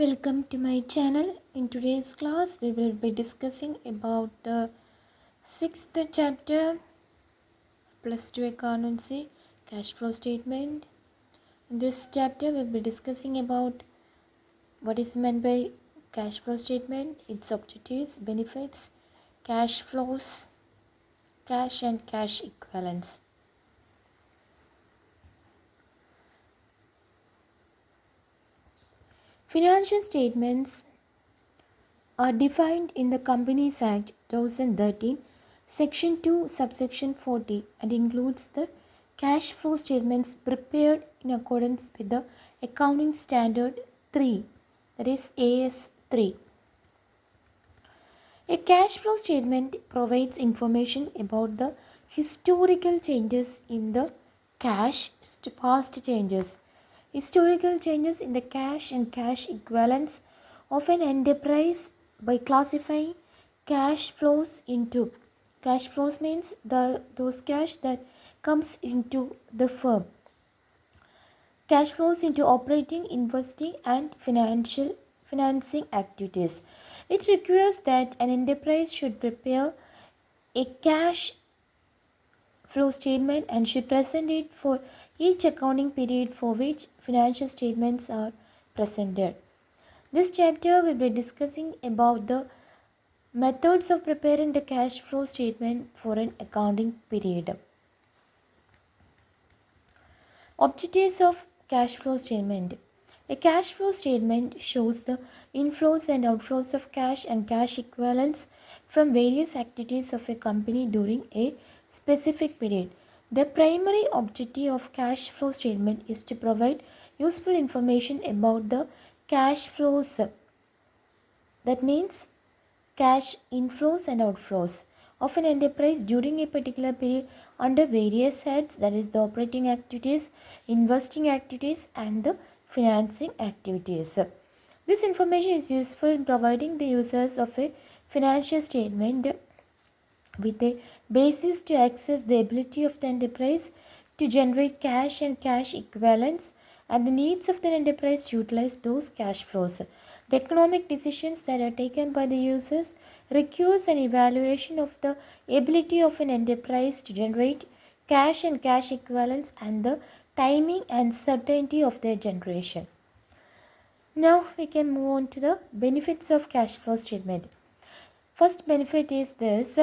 Welcome to my channel. In today's class, we will be discussing about the sixth chapter, plus 2 accountancy, cash flow statement. In this chapter, we'll be discussing about what is meant by cash flow statement, its objectives, benefits, cash flows, cash and cash equivalents. Financial statements are defined in the Companies Act 2013, Section 2, Subsection 40, and includes the cash flow statements prepared in accordance with the Accounting Standard 3, that is AS3. A cash flow statement provides information about the historical changes in the cash, past changes, historical changes in the cash and cash equivalents of an enterprise by classifying cash flows into cash flows means those cash that comes into the firm, cash flows into operating, investing and financing activities. It requires that an enterprise should prepare a cash flow statement and should present it for each accounting period for which financial statements are presented. This chapter will be discussing about the methods of preparing the cash flow statement for an accounting period. Objectives of cash flow statement. A cash flow statement shows the inflows and outflows of cash and cash equivalents from various activities of a company during a specific period. The primary objective of cash flow statement is to provide useful information about the cash flows. That means cash inflows and outflows of an enterprise during a particular period under various heads, that is the operating activities, investing activities and the financing activities. This information is useful in providing the users of a financial statement with a basis to access the ability of the enterprise to generate cash and cash equivalents and the needs of the enterprise to utilize those cash flows. The economic decisions that are taken by the users requires an evaluation of the ability of an enterprise to generate cash and cash equivalents and the timing and certainty of their generation. Now we can move on to the benefits of cash flow statement. First benefit is this: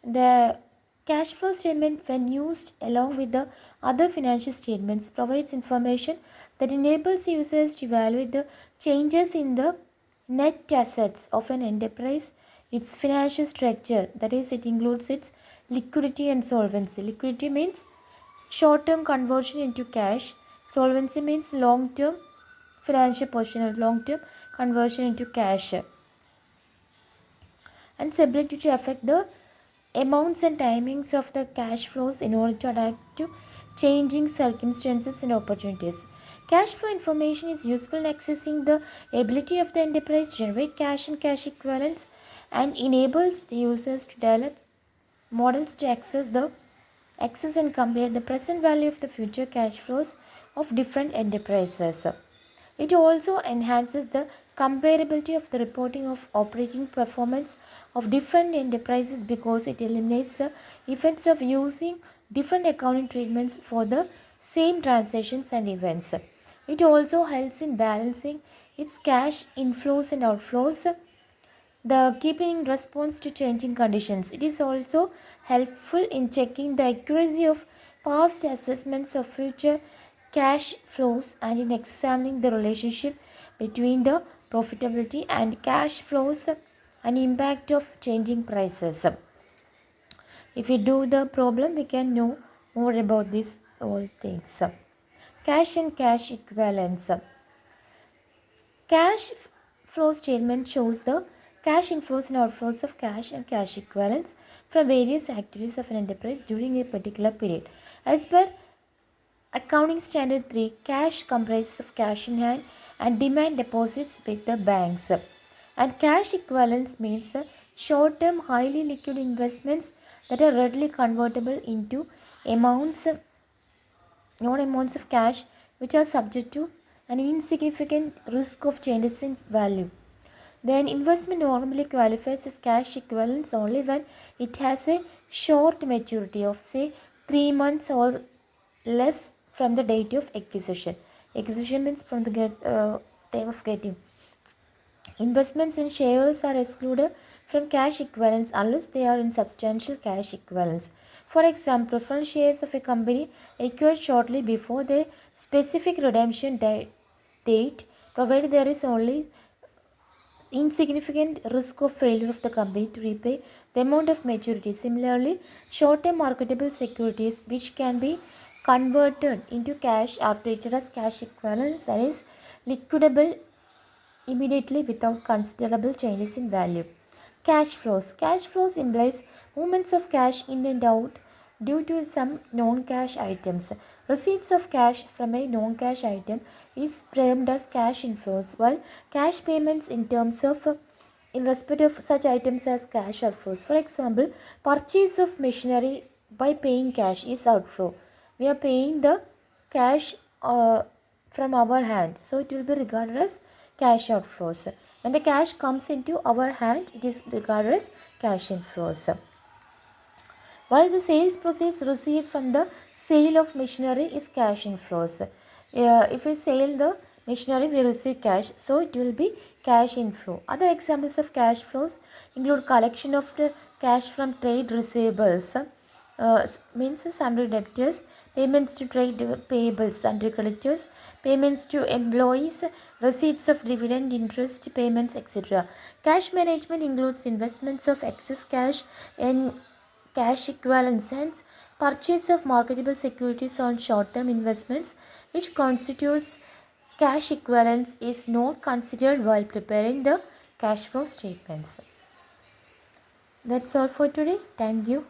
the cash flow statement, when used along with the other financial statements, provides information that enables users to evaluate the changes in the net assets of an enterprise, its financial structure, that is, it includes its liquidity and solvency. Liquidity means short-term conversion into cash. Solvency means long-term financial position or long-term conversion into cash. And its ability to affect the amounts and timings of the cash flows in order to adapt to changing circumstances and opportunities. Cash flow information is useful in accessing the ability of the enterprise to generate cash and cash equivalents and enables the users to develop models to access and compare the present value of the future cash flows of different enterprises. It also enhances the comparability of the reporting of operating performance of different enterprises because it eliminates the effects of using different accounting treatments for the same transactions and events. It also helps in balancing its cash inflows and outflows, the keeping in response to changing conditions. It is also helpful in checking the accuracy of past assessments of future cash flows and in examining the relationship between the profitability and cash flows and impact of changing prices. If we do the problem, we can know more about these all things. Cash and cash equivalents. Cash flow statement shows the cash inflows and outflows of cash and cash equivalents from various activities of an enterprise during a particular period. As per Accounting Standard 3, cash comprises of cash in hand and demand deposits with the banks. And cash equivalents means short-term, highly liquid investments that are readily convertible into amounts, known amounts of cash which are subject to an insignificant risk of changes in value. Then investment normally qualifies as cash equivalents only when it has a short maturity of say 3 months or less from the date of acquisition. Acquisition means from the time of getting. Investments in shares are excluded from cash equivalents unless they are in substantial cash equivalents. For example, preference shares of a company acquired shortly before the specific redemption date, provided there is only insignificant risk of failure of the company to repay the amount of maturity. Similarly, short-term marketable securities which can be converted into cash are treated as cash equivalents and is liquidable immediately without considerable changes in value. Cash flows. Cash flows implies movements of cash in and out due to some non-cash items. Receipts of cash from a non-cash item is termed as cash inflows, while cash payments in respect of such items as cash outflows. For example, purchase of machinery by paying cash is outflow. We are paying the cash from our hand, so it will be regarded as cash outflows. When the cash comes into our hand, it is regarded as cash inflows. While the sales proceeds received from the sale of machinery is cash inflows. If we sell the machinery, we receive cash, so it will be cash inflow. Other examples of cash flows include collection of the cash from trade receivables, means sundry debtors, payments to trade payables, sundry creditors, payments to employees, receipts of dividend, interest payments, etc. Cash management includes investments of excess cash in cash equivalents, hence purchase of marketable securities on short-term investments which constitutes cash equivalents is not considered while preparing the cash flow statements. That's all for today. Thank you.